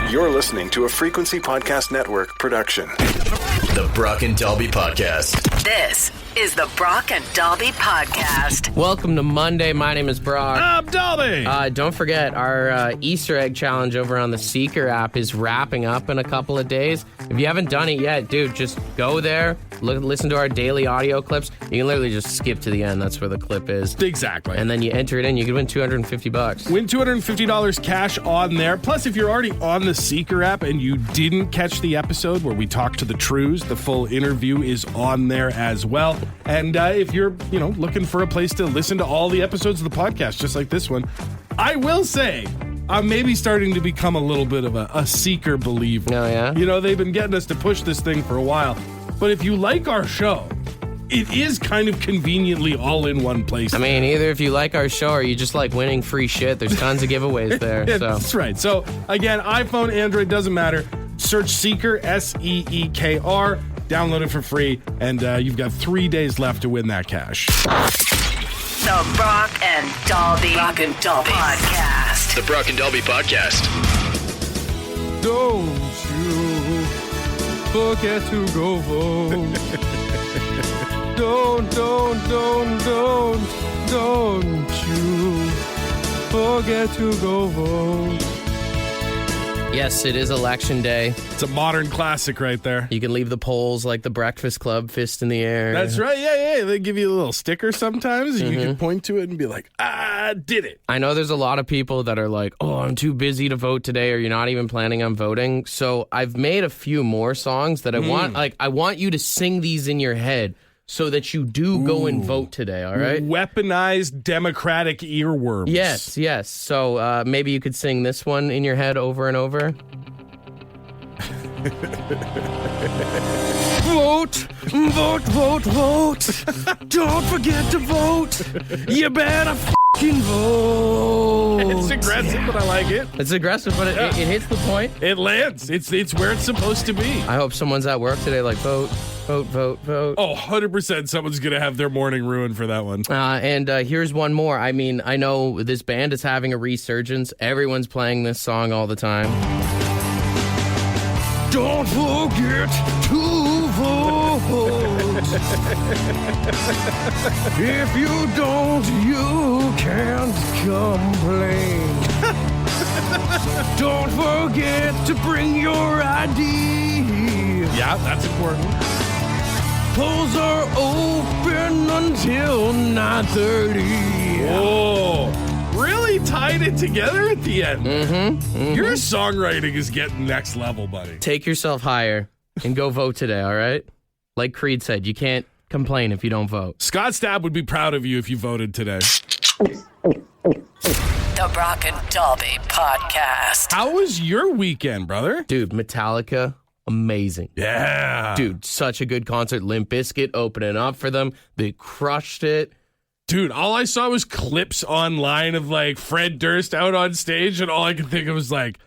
You're listening to a Frequency Podcast Network production. The Brock and Dalby Podcast. This is the Brock and Dalby Podcast. Welcome to Monday. My name is Brock. I'm Dalby. Don't forget, our Easter egg challenge over on the Seeker app is wrapping up in a couple of days. If you haven't done it yet, dude, just go there, listen to our daily audio clips. You can literally just skip to the end. That's where the clip is. Exactly. And then you enter it in. You can win $250. Win $250 cash on there. Plus, if you're already on the Seeker app and you didn't catch the episode where we talked to the Trues, the full interview is on there as well. And if you're, looking for a place to listen to all the episodes of the podcast, just like this one, I will say I'm maybe starting to become a little bit of a Seeker believer. Oh, yeah? They've been getting us to push this thing for a while. But if you like our show, it is kind of conveniently all in one place. I mean, either if you like our show or you just like winning free shit, there's tons of giveaways there. Yeah, that's right. So, again, iPhone, Android, doesn't matter. Search Seeker, Seekr. Download it for free, and you've got 3 days left to win that cash. The Brock and Dalby Podcast. The Brock and Dalby Podcast. Don't you forget to go vote. Don't you forget to go vote. Yes, it is election day. It's a modern classic right there. You can leave the polls like the Breakfast Club, fist in the air. That's right. Yeah. They give you a little sticker sometimes. You can point to it and be like, I did it. I know there's a lot of people that are like, oh, I'm too busy to vote today, or you're not even planning on voting. So I've made a few more songs that I want. Like, I want you to sing these in your head so that you do go and vote today, all right? Weaponized Democratic earworms. Yes. So maybe you could sing this one in your head over and over. Vote. Don't forget to vote. You better fucking vote. It's aggressive, but I like it. It's aggressive, but it hits the point. It lands. It's where it's supposed to be. I hope someone's at work today like, vote. Oh, 100% someone's going to have their morning ruined for that one. And here's one more. I mean, I know this band is having a resurgence. Everyone's playing this song all the time. Don't forget to vote. If you don't, you can't complain. Don't forget to bring your ID. Yeah, that's important. Polls are open until 9:30. Oh, really tied it together at the end. Mm-hmm. Your songwriting is getting next level, buddy. Take yourself higher and go vote today, all right? Like Creed said, you can't complain if you don't vote. Scott Stapp would be proud of you if you voted today. The Brock and Dalby Podcast. How was your weekend, brother? Dude, Metallica, amazing. Yeah. Dude, such a good concert. Limp Bizkit opening up for them. They crushed it. Dude, all I saw was clips online of like Fred Durst out on stage, and all I could think of was like,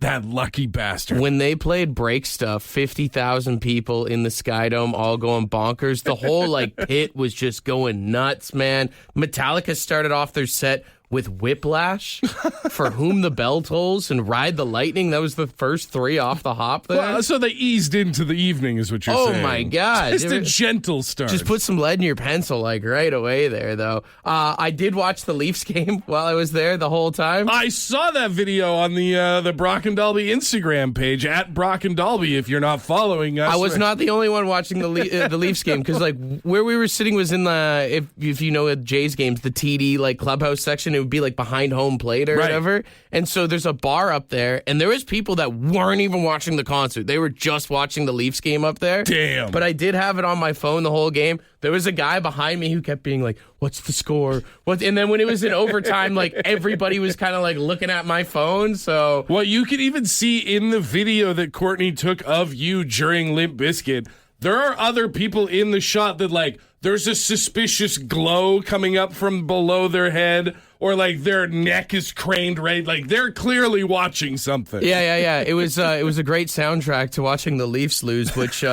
that lucky bastard. When they played Break Stuff, 50,000 people in the Sky Dome all going bonkers. The whole pit was just going nuts, man. Metallica started off their set with Whiplash, For Whom the Bell Tolls, and Ride the Lightning. That was the first three off the hop there. Well, so they eased into the evening is what you're saying. Oh, my God. Just a gentle start. Just put some lead in your pencil, right away there, though. I did watch the Leafs game while I was there the whole time. I saw that video on the Brock and Dalby Instagram page, at Brock and Dalby, if you're not following us. I was not the only one watching the Leafs game, because, where we were sitting was in the, if you know Jays games, the TD, clubhouse section. It would be, behind home plate or whatever. And so there's a bar up there, and there was people that weren't even watching the concert. They were just watching the Leafs game up there. Damn. But I did have it on my phone the whole game. There was a guy behind me who kept being like, what's the score? And then when it was in overtime, everybody was kind of looking at my phone. So, well, you can even see in the video that Courtney took of you during Limp Bizkit, there are other people in the shot that there's a suspicious glow coming up from below their head, or their neck is craned right. They're clearly watching something. Yeah. It was a great soundtrack to watching the Leafs lose, which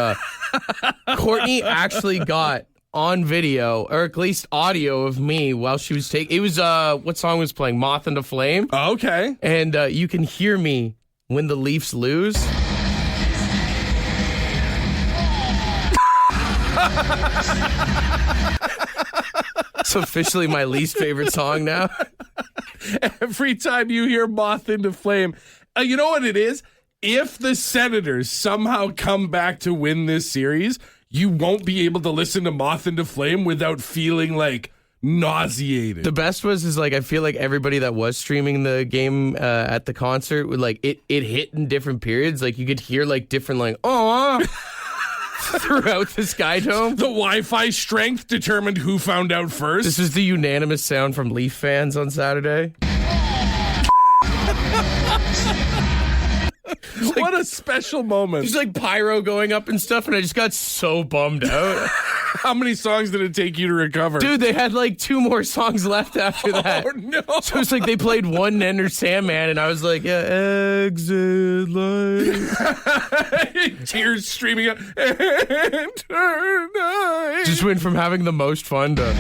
Courtney actually got on video, or at least audio of me while she was taking. It was what song was playing? Moth into Flame. Oh, okay. And you can hear me when the Leafs lose. It's officially my least favorite song now. Every time you hear Moth into Flame, you know what it is? If the Senators somehow come back to win this series, you won't be able to listen to Moth into Flame without feeling like nauseated. The best was I feel like everybody that was streaming the game at the concert would it hit in different periods. Like you could hear different oh throughout the Sky Dome. The Wi-Fi strength determined who found out first. This was the unanimous sound from Leaf fans on Saturday. What a special moment. There's pyro going up and stuff, and I just got so bummed out. How many songs did it take you to recover? Dude, they had 2 more songs left after that. Oh, no. So it's they played one Enter Sandman, and I was like, yeah, exit light. Tears streaming out. Enter night. Just went from having the most fun to...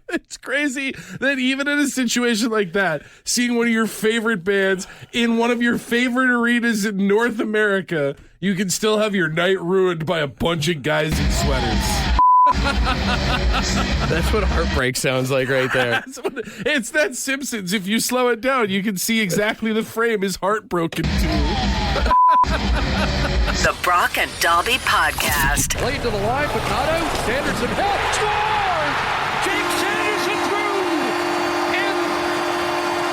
It's crazy that even in a situation like that, seeing one of your favorite bands in one of your favorite arenas in North America, you can still have your night ruined by a bunch of guys in sweaters. That's what heartbreak sounds like right there. It's that Simpsons. If you slow it down, you can see exactly the frame is heartbroken to. The Brock and Dalby Podcast. Played to the line, Picado, Sanderson help, score! Jake Sanderson through, and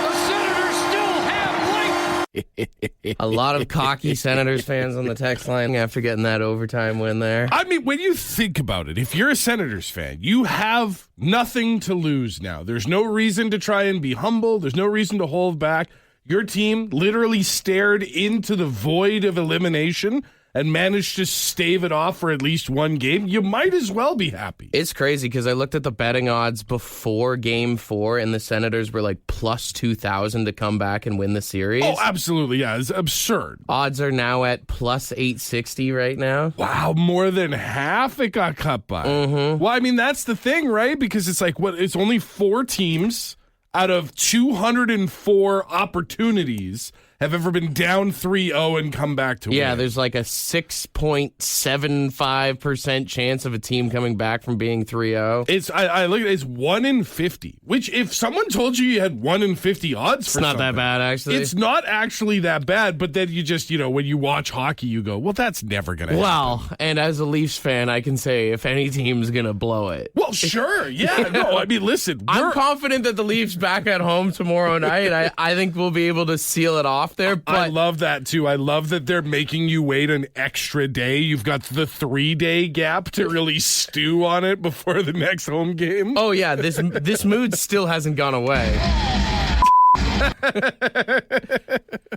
the Senators still have life. A lot of cocky Senators fans on the text line after getting that overtime win there. I mean, when you think about it, if you're a Senators fan, you have nothing to lose now. There's no reason to try and be humble. There's no reason to hold back. Your team literally stared into the void of elimination and managed to stave it off for at least one game. You might as well be happy. It's crazy because I looked at the betting odds before Game 4, and the Senators were plus 2,000 to come back and win the series. Oh, absolutely. Yeah, it's absurd. Odds are now at plus 860 right now. Wow, more than half it got cut by. Mm-hmm. Well, I mean, that's the thing, right? Because it's it's only 4 teams out of 204 opportunities have ever been down 3-0 and come back to win. Yeah, there's a 6.75% chance of a team coming back from being 3-0. I look at it's 1 in 50, which if someone told you you had 1 in 50 odds for it's not that bad, actually. It's not actually that bad, but then you just, when you watch hockey, you go, well, that's never going to happen. Well, and as a Leafs fan, I can say if any team's going to blow it. Well, sure. Yeah, no, I mean, listen. I'm confident that the Leafs back at home tomorrow night, I think we'll be able to seal it off there. But I love that too. I love that they're making you wait an extra day. You've got the 3-day gap to really stew on it before the next home game. Oh yeah, this mood still hasn't gone away.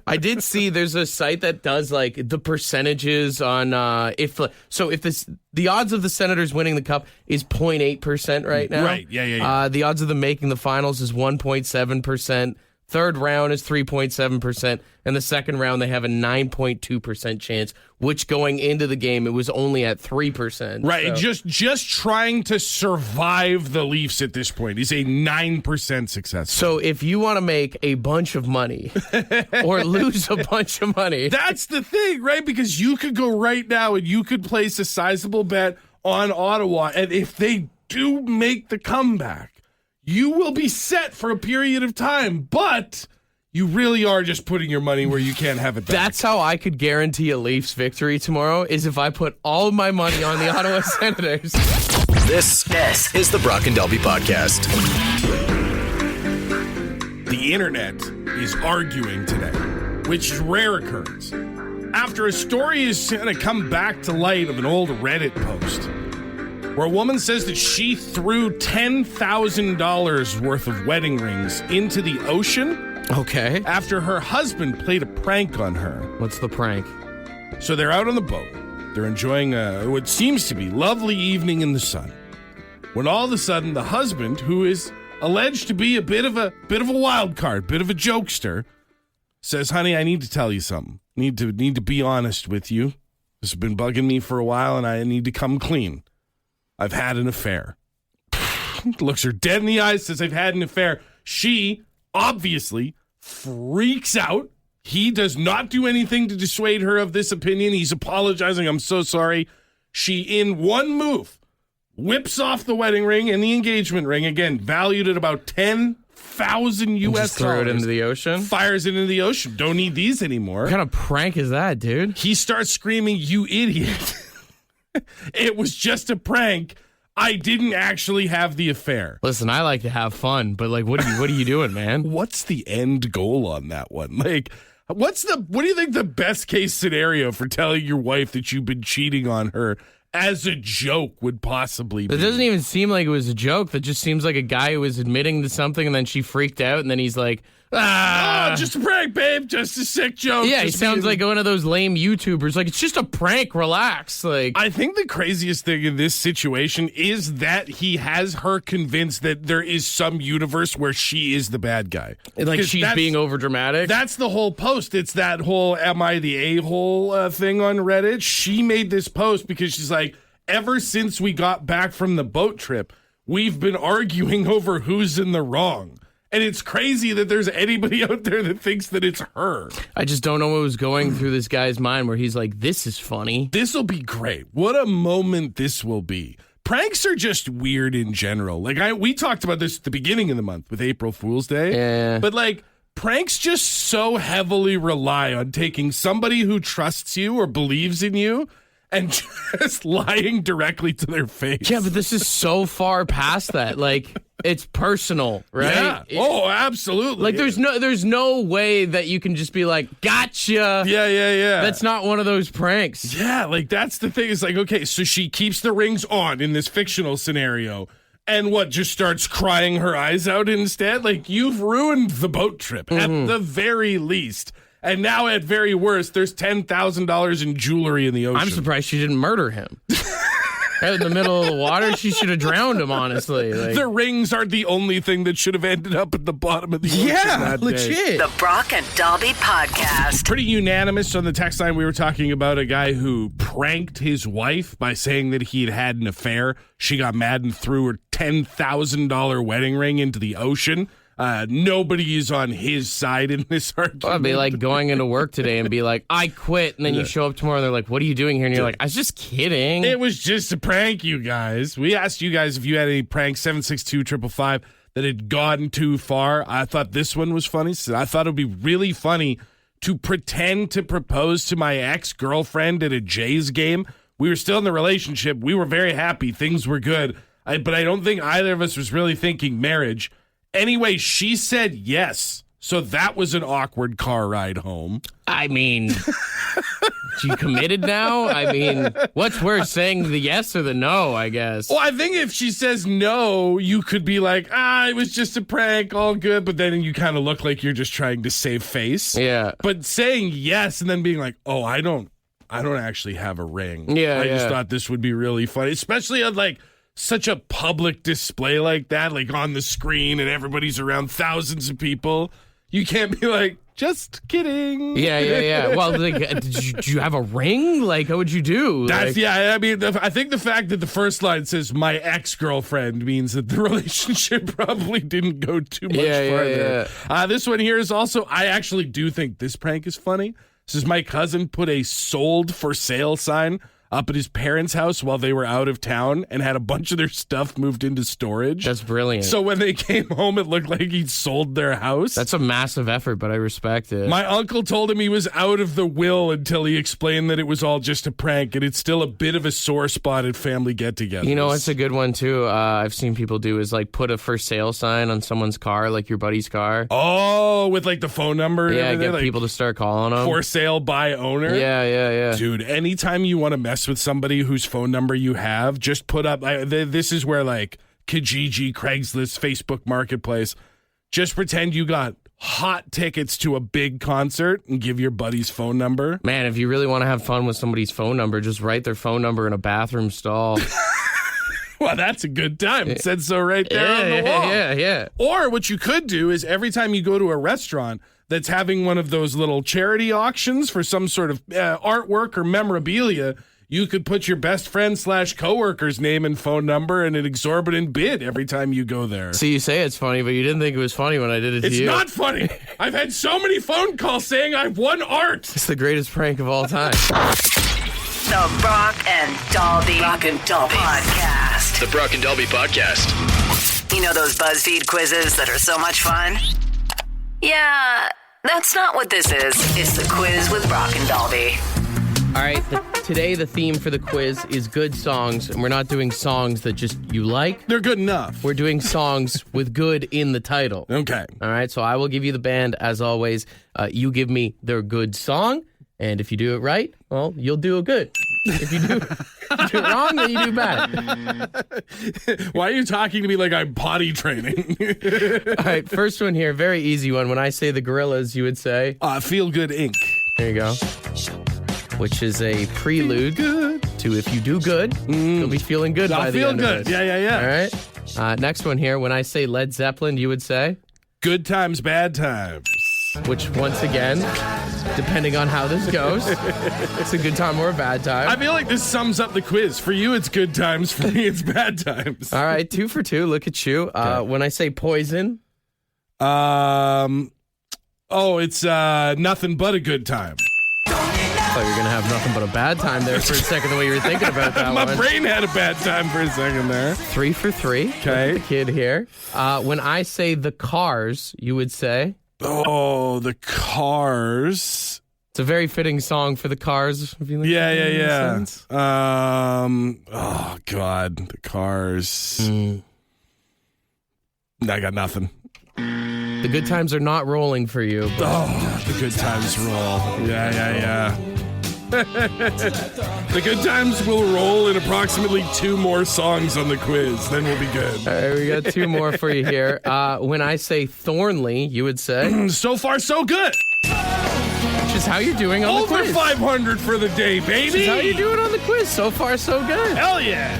I did see there's a site that does the percentages on if the odds of the Senators winning the cup is 0.8% right now. Right. Yeah. The odds of them making the finals is 1.7%. Third round is 3.7%, and the second round they have a 9.2% chance, which going into the game it was only at 3%. Right, so. just trying to survive the Leafs at this point is a 9% success. So if you want to make a bunch of money or lose a bunch of money. That's the thing, right? Because you could go right now and you could place a sizable bet on Ottawa, and if they do make the comeback, you will be set for a period of time, but you really are just putting your money where you can't have it back. That's how I could guarantee a Leafs victory tomorrow, is if I put all of my money on the Ottawa Senators. This is the Brock and Dalby Podcast. The internet is arguing today, which is rare occurrence. After a story is going to come back to light of an old Reddit post where a woman says that she threw $10,000 worth of wedding rings into the ocean. Okay. After her husband played a prank on her. What's the prank? So they're out on the boat. They're enjoying what seems to be lovely evening in the sun. When all of a sudden the husband, who is alleged to be a bit of a wild card, bit of a jokester, says, "Honey, I need to tell you something. Need to be honest with you. This has been bugging me for a while, and I need to come clean. I've had an affair." Looks her dead in the eyes, says, "I've had an affair." She obviously freaks out. He does not do anything to dissuade her of this opinion. He's apologizing. I'm so sorry. She, in one move, whips off the wedding ring and the engagement ring, again, valued at about $10,000 US. Just throw it into the ocean? Fires it into the ocean. Don't need these anymore. What kind of prank is that, dude? He starts screaming, "You idiot." It was just a prank. I didn't actually have the affair. Listen, I like to have fun, but like, what are you doing, man? What's the end goal on that one? Like, what do you think the best case scenario for telling your wife that you've been cheating on her as a joke would possibly be? It doesn't even seem like it was a joke. That just seems like a guy who was admitting to something and then she freaked out and then he's like, just a prank, babe. Just a sick joke. Yeah, he sounds like one of those lame YouTubers. Like, it's just a prank. Relax. Like, I think the craziest thing in this situation is that he has her convinced that there is some universe where she is the bad guy. like she's being overdramatic. That's the whole post. It's that whole "am I the a-hole" thing on Reddit. She made this post because she's like, ever since we got back from the boat trip, we've been arguing over who's in the wrong. And it's crazy that there's anybody out there that thinks that it's her. I just don't know what was going through this guy's mind where he's like, this is funny. This will be great. What a moment this will be. Pranks are just weird in general. Like, we talked about this at the beginning of the month with April Fool's Day. Yeah. But, like, pranks just so heavily rely on taking somebody who trusts you or believes in you and just lying directly to their face. Yeah, but this is so far past that. Like, it's personal, right? Yeah. Absolutely. Like, there's no way that you can just be like, gotcha. Yeah. That's not one of those pranks. Yeah, like, that's the thing. It's like, okay, so she keeps the rings on in this fictional scenario. And what, just starts crying her eyes out instead? Like, you've ruined the boat trip at the very least. And now, at very worst, there's $10,000 in jewelry in the ocean. I'm surprised she didn't murder him. Out in the middle of the water, she should have drowned him, honestly. Like, the rings aren't the only thing that should have ended up at the bottom of the ocean that day. legit. The Brock and Dobby Podcast. Pretty unanimous on the text line. We were talking about a guy who pranked his wife by saying that he had an affair. She got mad and threw her $10,000 wedding ring into the ocean. Nobody is on his side in this argument. Well, it'd be like going into work today and be like, I quit. And then you show up tomorrow and they're like, what are you doing here? And you're like, I was just kidding. It was just a prank, you guys. We asked you guys if you had any pranks, 762-555, that had gone too far. I thought this one was funny. So I thought it would be really funny to pretend to propose to my ex-girlfriend at a Jays game. We were still in the relationship. We were very happy. Things were good. But I don't think either of us was really thinking marriage. Anyway, she said yes. So that was an awkward car ride home. I mean, you committed now? I mean, what's worse, saying the yes or the no, I guess? Well, I think if she says no, you could be like, it was just a prank, all good. But then you kind of look like you're just trying to save face. Yeah. But saying yes and then being like, oh, I don't actually have a ring. Yeah, I just thought this would be really funny, especially on like such a public display like that, like on the screen and everybody's around thousands of people. You can't be like, just kidding. Yeah. Well, like, did you have a ring? Like, what would you do? That's, I mean, I think the fact that the first line says my ex-girlfriend means that the relationship probably didn't go too much farther. Yeah. This one here is also, I actually do think this prank is funny. This is my cousin put a sold for sale sign up at his parents' house while they were out of town and had a bunch of their stuff moved into storage. That's brilliant. So when they came home, it looked like he'd sold their house. That's a massive effort, but I respect it. My uncle told him he was out of the will until he explained that it was all just a prank, and it's still a bit of a sore spot at family get-togethers. You know what's a good one, too? I've seen people do is, like, put a for sale sign on someone's car, like your buddy's car. Oh, with, like, the phone number and everything? Get like, people to start calling them. For sale by owner? Yeah. Dude, anytime you want to mess with somebody whose phone number you have, just put up, this is where, like, Kijiji, Craigslist, Facebook Marketplace, just pretend you got hot tickets to a big concert and give your buddy's phone number. Man, if you really want to have fun with somebody's phone number, just write their phone number in a bathroom stall. Well, that's a good time. It said so right there on the wall. Yeah. Or what you could do is every time you go to a restaurant that's having one of those little charity auctions for some sort of artwork or memorabilia, you could put your best friend / coworker's name and phone number and an exorbitant bid every time you go there. So you say it's funny, but you didn't think it was funny when I did it to you. It's not funny. I've had so many phone calls saying I've won art. It's the greatest prank of all time. The Brock and Dalby Podcast. The Brock and Dalby Podcast. You know those BuzzFeed quizzes that are so much fun? Yeah, that's not what this is. It's the quiz with Brock and Dalby. All right, today the theme for the quiz is good songs, and we're not doing songs that just you like. They're good enough. We're doing songs with good in the title. Okay. All right, so I will give you the band as always. You give me their good song, and if you do it right, well, you'll do a good. If you do it wrong, then you do bad. Why are you talking to me like I'm potty training? All right, first one here, very easy one. When I say the Gorillas, you would say? Feel Good Inc. There you go. Which is a prelude to If You Do Good, you'll be feeling good by the feel end good. of this. Yeah. All right. Next one here. When I say Led Zeppelin, you would say? Good times, bad times. Which, once again, depending on how this goes, it's a good time or a bad time. I feel like this sums up the quiz. For you, it's good times. For me, it's bad times. All right, 2 for 2. Look at you. When I say Poison? It's nothing but a good time. I thought you were going to have nothing but a bad time there for a second, the way you were thinking about that My one. brain had a bad time for a second there. 3 for 3. Okay. The kid here. When I say The Cars, you would say? Oh, The Cars. It's a very fitting song for The Cars. If you think Yeah. sense. Oh, God. The Cars. I got nothing. The good times are not rolling for you. But The good times roll. Yeah. The good times will roll in approximately 2 more songs on the quiz. Then we'll be good. all right, we got 2 more for you here. When I say Thornley, you would say? So far, so good. Which is how you're doing on the Over quiz. 500 for the day, baby. Which is how you doing on the quiz. So far, so good. Hell yeah.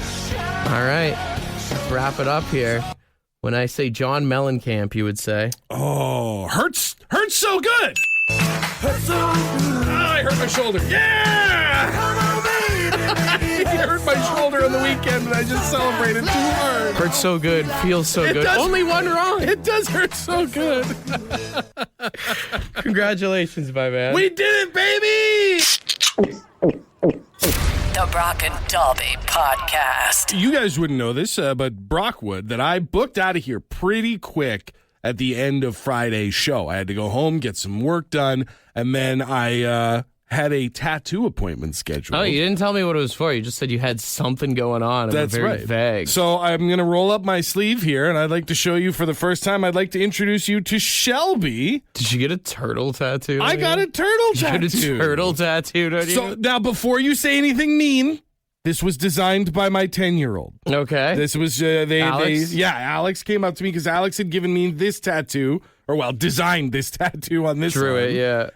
All right, let's wrap it up here. When I say John Mellencamp, you would say? Oh, hurts so good. I hurt my shoulder. Yeah! I hurt my shoulder on the weekend and I just celebrated too hard. Hurts so good, feels so good. does- Only one wrong. It does hurt so good. Congratulations, my man. We did it, baby! The Brock and Dalby Podcast. You guys wouldn't know this, but Brock would, that I booked out of here pretty quick at the end of Friday's show. I had to go home, get some work done, and then I had a tattoo appointment scheduled. Oh, you didn't tell me what it was for. You just said you had something going on. That's very right. vague. So I'm going to roll up my sleeve here, and I'd like to show you for the first time, I'd like to introduce you to Shelby. Did you get a turtle tattoo? I got a turtle You tattoo. got a turtle tattooed on you? So now, before you say anything mean, this was designed by my 10-year-old. Okay. This was, Alex? Alex came up to me because Alex had given me this tattoo, designed this tattoo on this Drew one, it, yeah.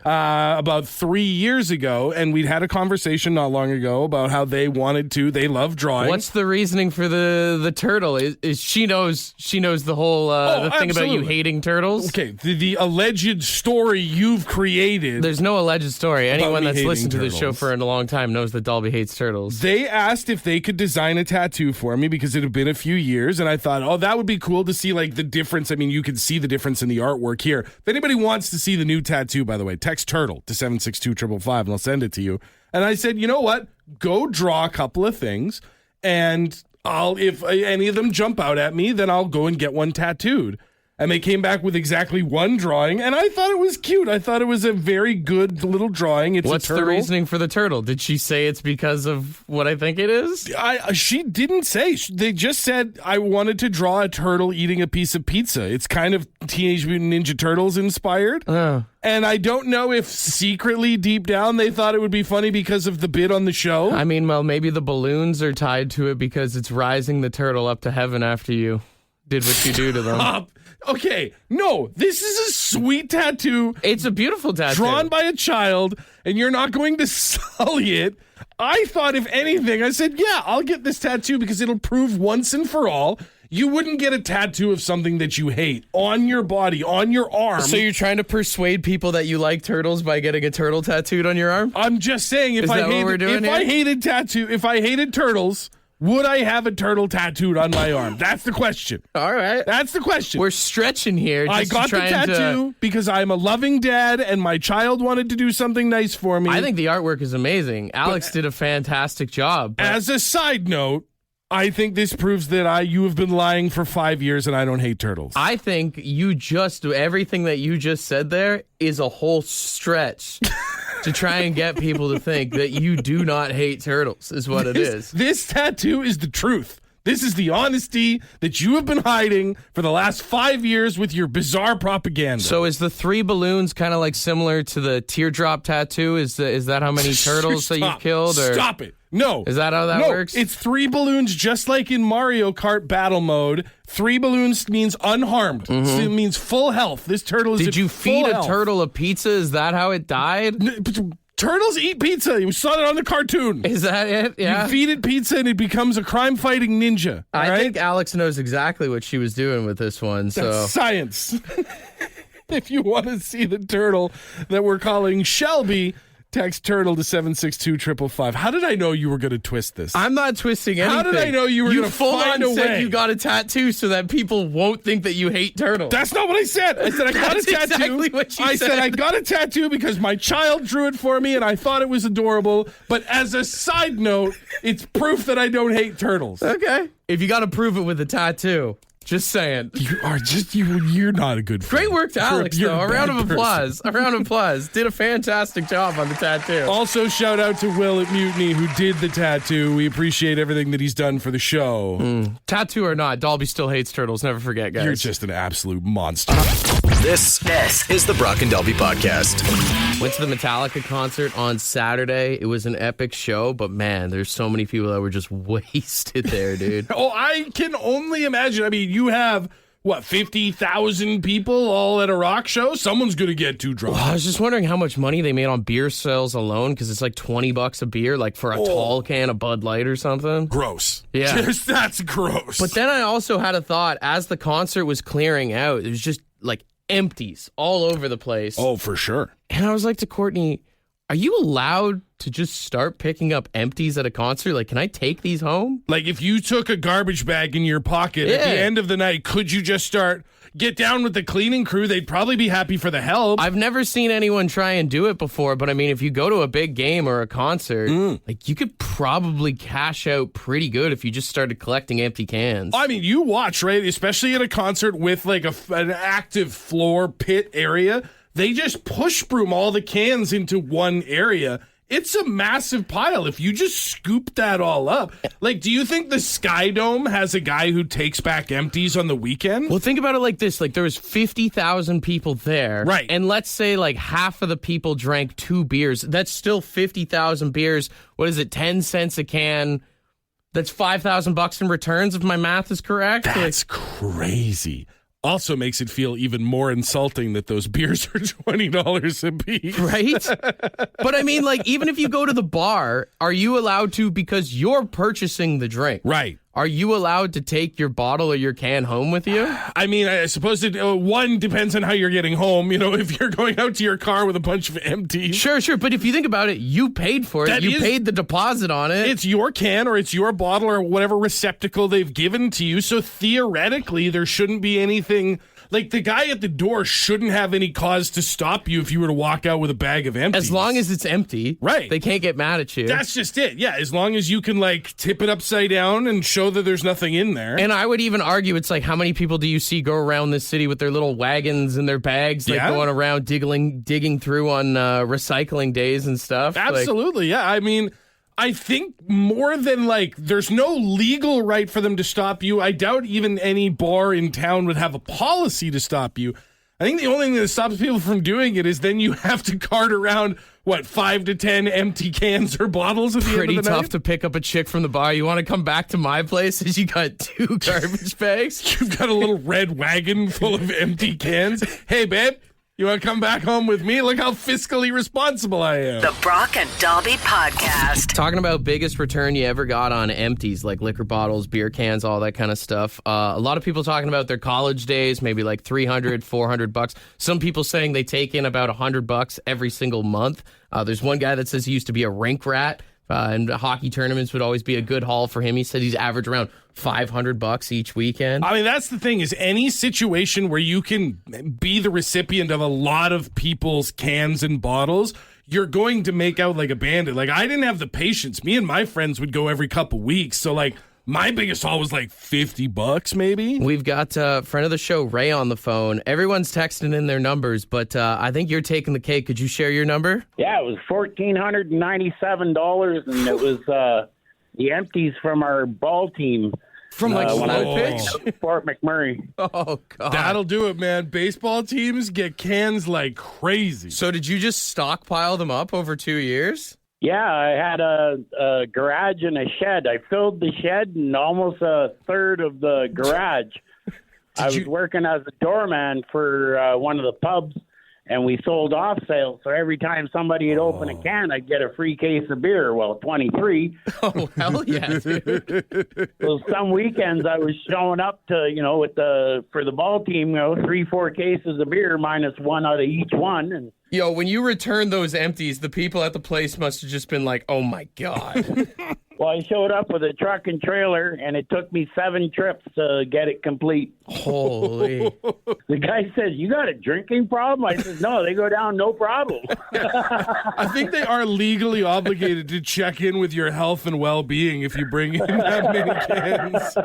about 3 years ago, and we'd had a conversation not long ago about how they love drawing. What's the reasoning for the turtle? Is she knows the whole the thing about you absolutely. hating turtles? Okay, the alleged story you've created. There's no alleged story. Anyone me that's hating listened to this show turtles. for a long time knows that Dalby hates turtles. They asked if they could design a tattoo for me because it had been a few years, and I thought, that would be cool to see like the difference. I mean, you could see the difference in the artwork here. If anybody wants to see the new tattoo, by the way, text turtle to 762-555 and I'll send it to you. And I said, you know what? Go draw a couple of things, and if any of them jump out at me, then I'll go and get one tattooed. And they came back with exactly one drawing, and I thought it was cute. I thought it was a very good little drawing. It's What's a turtle. the reasoning for the turtle? Did she say it's because of what I think it is? She didn't say. They just said I wanted to draw a turtle eating a piece of pizza. It's kind of Teenage Mutant Ninja Turtles inspired. Oh. And I don't know if secretly deep down they thought it would be funny because of the bit on the show. I mean, well, maybe the balloons are tied to it because it's rising the turtle up to heaven after you did what you do to them. Okay, no, this is a sweet tattoo. It's a beautiful tattoo. Drawn by a child, and you're not going to sully it. I thought, if anything, I said, yeah, I'll get this tattoo because it'll prove once and for all You wouldn't get a tattoo of something that you hate on your body, on your arm. So you're trying to persuade people that you like turtles by getting a turtle tattooed on your arm? I'm just saying, if I hated turtles, would I have a turtle tattooed on my arm? That's the question. All right. That's the question. We're stretching here. I got the tattoo because I'm a loving dad and my child wanted to do something nice for me. I think the artwork is amazing. Alex did a fantastic job. As a side note, I think this proves that you have been lying for 5 years and I don't hate turtles. I think everything that you just said there is a whole stretch to try and get people to think that you do not hate turtles is what it is. This tattoo is the truth. This is the honesty that you have been hiding for the last 5 years with your bizarre propaganda. So is the 3 balloons kind of like similar to the teardrop tattoo? Is that how many turtles that you've killed? Or? Stop it. No. Is that how that works? It's 3 balloons just like in Mario Kart battle mode. 3 balloons means unharmed. So it means full health. This turtle is Did you feed a turtle a pizza? Is that how it died? Turtles eat pizza. You saw that on the cartoon. Is that it? Yeah. You feed it pizza and it becomes a crime-fighting ninja. I think Alex knows exactly what she was doing with this one. That's science. If you want to see the turtle that we're calling Shelby, text turtle to 762-555. How did I know you were going to twist this? I'm not twisting anything. How did I know you were going to find a way? Said you got a tattoo so that people won't think that you hate turtles. That's not what I said. I said I got a tattoo. Exactly what you said. I got a tattoo because my child drew it for me and I thought it was adorable. But as a side note, it's proof that I don't hate turtles. Okay. If you got to prove it with a tattoo. Just saying. You're not a good friend. Great work to Alex, though. A round of applause. A round of applause. Did a fantastic job on the tattoo. Also, shout out to Will at Mutiny who did the tattoo. We appreciate everything that he's done for the show. Tattoo or not, Dolby still hates turtles. Never forget, guys. You're just an absolute monster. This is the Brock and Dolby Podcast. Went to the Metallica concert on Saturday. It was an epic show, but man, there's so many people that were just wasted there, dude. Oh, I can only imagine. I mean, you have, 50,000 people all at a rock show? Someone's going to get too drunk. I was just wondering how much money they made on beer sales alone, because it's like $20 a beer, like for a tall can of Bud Light or something. Gross. Yeah. That's gross. But then I also had a thought, as the concert was clearing out, it was just like empties all over the place. Oh, for sure. And I was like to Courtney, are you allowed to just start picking up empties at a concert? Like, can I take these home? Like, if you took a garbage bag in your pocket at the end of the night, could you just get down with the cleaning crew? They'd probably be happy for the help. I've never seen anyone try and do it before, but I mean, if you go to a big game or a concert, like, you could probably cash out pretty good if you just started collecting empty cans. I mean, you watch, right? Especially at a concert with like an active floor pit area. They just push broom all the cans into one area. It's a massive pile. If you just scoop that all up, like, do you think the Sky Dome has a guy who takes back empties on the weekend? Well, think about it like this. Like, there was 50,000 people there. Right. And let's say like half of the people drank 2 beers. That's still 50,000 beers. What is it? 10 cents a can. That's $5,000 in returns, if my math is correct. That's crazy. Also makes it feel even more insulting that those beers are $20 a piece. Right? But I mean, like, even if you go to the bar, are you allowed to, because you're purchasing the drink? Right. Are you allowed to take your bottle or your can home with you? I mean, I suppose one depends on how you're getting home. You know, if you're going out to your car with a bunch of empties. Sure. But if you think about it, you paid for it. You paid the deposit on it. It's your can or it's your bottle or whatever receptacle they've given to you. So theoretically, there shouldn't be anything. Like, the guy at the door shouldn't have any cause to stop you if you were to walk out with a bag of empties. As long as it's empty. Right. They can't get mad at you. That's just it. Yeah, as long as you can, like, tip it upside down and show that there's nothing in there. And I would even argue, it's like, how many people do you see go around this city with their little wagons and their bags, like, going around digging through on recycling days and stuff? Absolutely, yeah. I mean, I think more than, like, there's no legal right for them to stop you. I doubt even any bar in town would have a policy to stop you. I think the only thing that stops people from doing it is then you have to cart around, 5 to 10 empty cans or bottles at the end of the night? Pretty tough to pick up a chick from the bar. You want to come back to my place as you got 2 garbage bags? You've got a little red wagon full of empty cans. Hey, babe. You want to come back home with me? Look how fiscally responsible I am. The Brock and Dalby Podcast. Talking about biggest return you ever got on empties, like liquor bottles, beer cans, all that kind of stuff. A lot of people talking about their college days, maybe like $300, $400. Some people saying they take in about $100 every single month. There's one guy that says he used to be a rink rat. And hockey tournaments would always be a good haul for him. He said he's averaged around $500 each weekend. I mean, that's the thing, is any situation where you can be the recipient of a lot of people's cans and bottles, you're going to make out like a bandit. Like, I didn't have the patience. Me and my friends would go every couple weeks. So, like, my biggest haul was like $50 maybe. We've got a friend of the show, Ray, on the phone. Everyone's texting in their numbers, but I think you're taking the cake. Could you share your number? Yeah, it was $1,497, and it was the empties from our ball team. From like when I slow was pitch? Fort McMurray. Oh, God. That'll do it, man. Baseball teams get cans like crazy. So did you just stockpile them up over 2 years? Yeah, I had a garage and a shed. I filled the shed and almost a third of the garage. I was working as a doorman for one of the pubs, and we sold off sales. So every time somebody would open a can, I'd get a free case of beer. Well, 23. Oh, hell yeah, dude. So some weekends I was showing up to, for the ball team, 3-4 cases of beer minus one out of each one. And Yo, when you returned those empties, the people at the place must have just been like, oh, my God. well, I showed up with a truck and trailer, and it took me 7 trips to get it complete. Holy. The guy says, you got a drinking problem? I said, no, they go down, no problem. I think they are legally obligated to check in with your health and well-being if you bring in that many cans.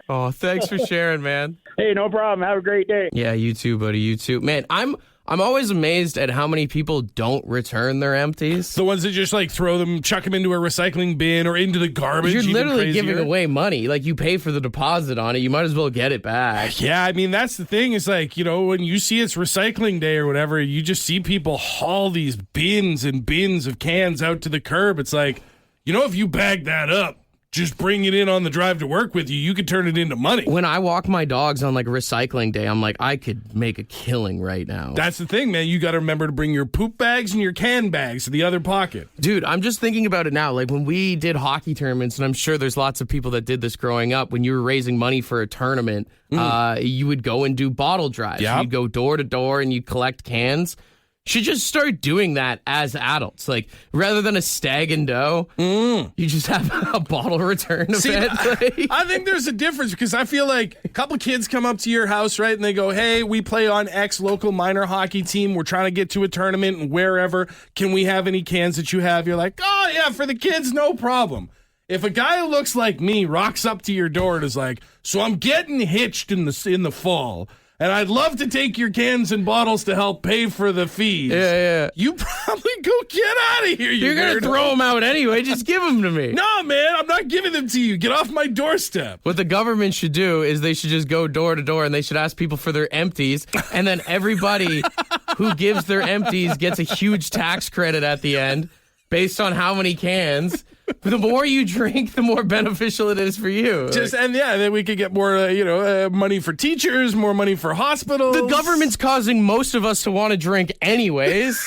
Oh, thanks for sharing, man. Hey, no problem. Have a great day. Yeah, you too, buddy. You too. Man, I'm always amazed at how many people don't return their empties. The ones that just like throw them, chuck them into a recycling bin or into the garbage. You're even literally crazier. giving away money. Like, you pay for the deposit on it. You might as well get it back. Yeah, I mean, that's the thing. It's like, when you see it's recycling day or whatever, you just see people haul these bins and bins of cans out to the curb. It's like, if you bag that up, just bring it in on the drive to work with you, you could turn it into money. When I walk my dogs on like recycling day, I'm like, I could make a killing right now. That's the thing, man. You got to remember to bring your poop bags and your can bags to the other pocket. Dude, I'm just thinking about it now. Like, when we did hockey tournaments, and I'm sure there's lots of people that did this growing up, when you were raising money for a tournament, you would go and do bottle drives. Yep. You'd go door to door and you'd collect cans. Should just start doing that as adults. Like, rather than a stag and doe, you just have a bottle return event. I think there's a difference, because I feel like a couple kids come up to your house, right, and they go, hey, we play on X local minor hockey team. We're trying to get to a tournament and wherever. Can we have any cans that you have? You're like, oh, yeah, for the kids, no problem. If a guy who looks like me rocks up to your door and is like, so I'm getting hitched in the fall, and I'd love to take your cans and bottles to help pay for the fees. Yeah. You probably go get out of here, You're going to throw them out anyway. Just give them to me. No, man, I'm not giving them to you. Get off my doorstep. What the government should do is they should just go door to door and they should ask people for their empties. And then everybody who gives their empties gets a huge tax credit at the end based on how many cans. The more you drink, the more beneficial it is for you. Then we could get more, money for teachers, more money for hospitals. The government's causing most of us to want to drink anyways.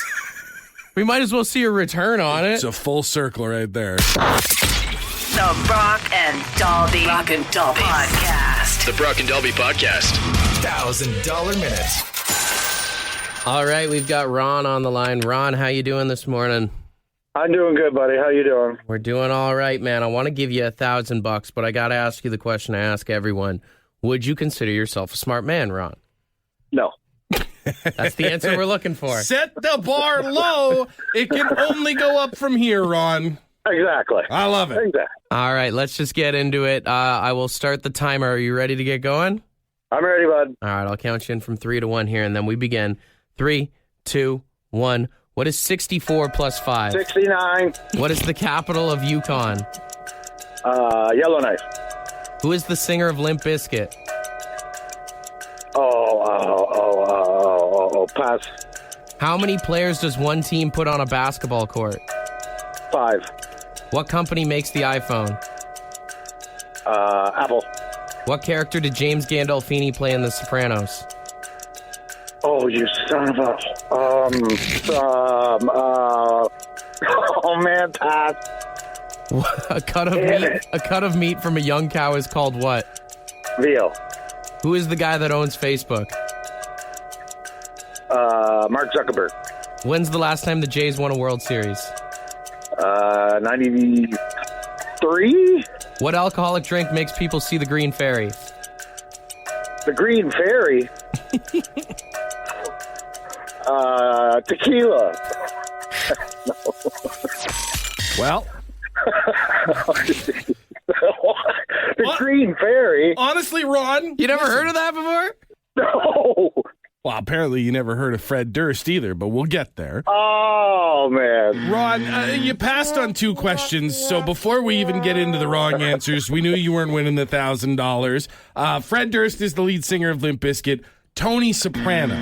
We might as well see a return on it. It's a full circle right there. The Brock and Dalby Podcast. The Brock and Dalby Podcast. $1,000 minutes. All right, we've got Ron on the line. Ron, how you doing this morning? I'm doing good, buddy. How you doing? We're doing all right, man. I want to give you $1,000, but I got to ask you the question I ask everyone. Would you consider yourself a smart man, Ron? No. That's the answer we're looking for. Set the bar low. It can only go up from here, Ron. Exactly. I love it. Exactly. All right, let's just get into it. I will start the timer. Are you ready to get going? I'm ready, bud. All right, I'll count you in from 3 to 1 here, and then we begin. 3, 2, 1. What is 64 plus 5? 69. What is the capital of Yukon? Yellowknife. Who is the singer of Limp Bizkit? Pass. How many players does one team put on a basketball court? 5. What company makes the iPhone? Apple. What character did James Gandolfini play in The Sopranos? Oh, you son of a... oh, man, pass. A cut of meat from a young cow is called what? Veal. Who is the guy that owns Facebook? Mark Zuckerberg. When's the last time the Jays won a World Series? 93? What alcoholic drink makes people see the green fairy? The Green Fairy? Tequila. Well, The Green Fairy? honestly, Ron, You never heard of that before? No. well, apparently you never heard of Fred Durst either, but we'll get there. Oh, man. Ron, you passed on 2 questions, so before we even get into the wrong answers, we knew you weren't winning the $1,000. Fred Durst is the lead singer of Limp Bizkit. Tony Soprano.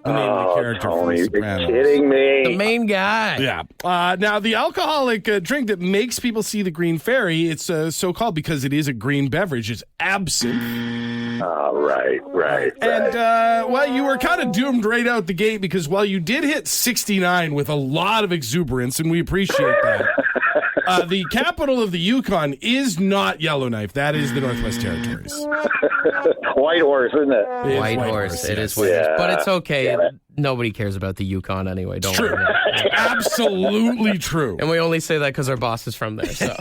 The name of the character from Tony, The you're Sopranos. kidding me. The main guy. Yeah. Now, the alcoholic drink that makes people see the green fairy, it's so-called because it is a green beverage. It's absinthe. Right. And, well, you were kind of doomed right out the gate because while you did hit 69 with a lot of exuberance, and we appreciate that, the capital of the Yukon is not Yellowknife. That is the Northwest Territories. White Horse, isn't it? It is White horse. It is white Yeah. horse. But it's okay. Nobody cares about the Yukon anyway. Don't True. worry. Absolutely true. And we only say that because our boss is from there. So.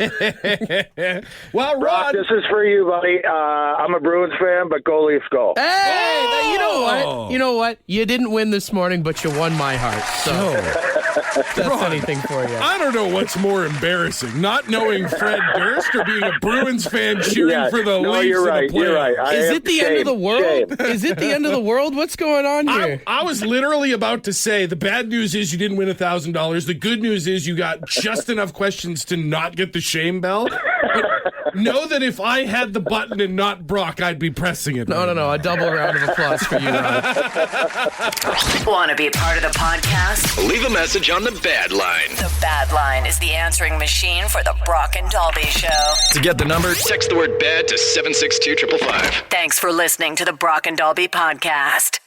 Well, Brock, Ron, this is for you, buddy. I'm a Bruins fan, but go Leafs go. Hey, you know Oh. what? You know what? You didn't win this morning, but you won my heart. So that's anything for you. I don't know what's more embarrassing, not knowing Fred Durst or being a Bruins fan cheering Yeah. for the No, Leafs you're in right. the playoffs. You're right. Is it the end of the world? Shame. Is it the end of the world? What's going on here? I was literally about to say the bad news is you didn't win $1,000. The good news is you got just enough questions to not get the shame bell. But know that if I had the button and not Brock, I'd be pressing it. No. A double round of applause for you, Ron. Want to be a part of the podcast? Leave a message on the Bad Line. The Bad Line is the answering machine for the Brock and Dalby Show. To get the number, text the word BAD to 762-555. Thanks for listening to the Brock and Dalby podcast.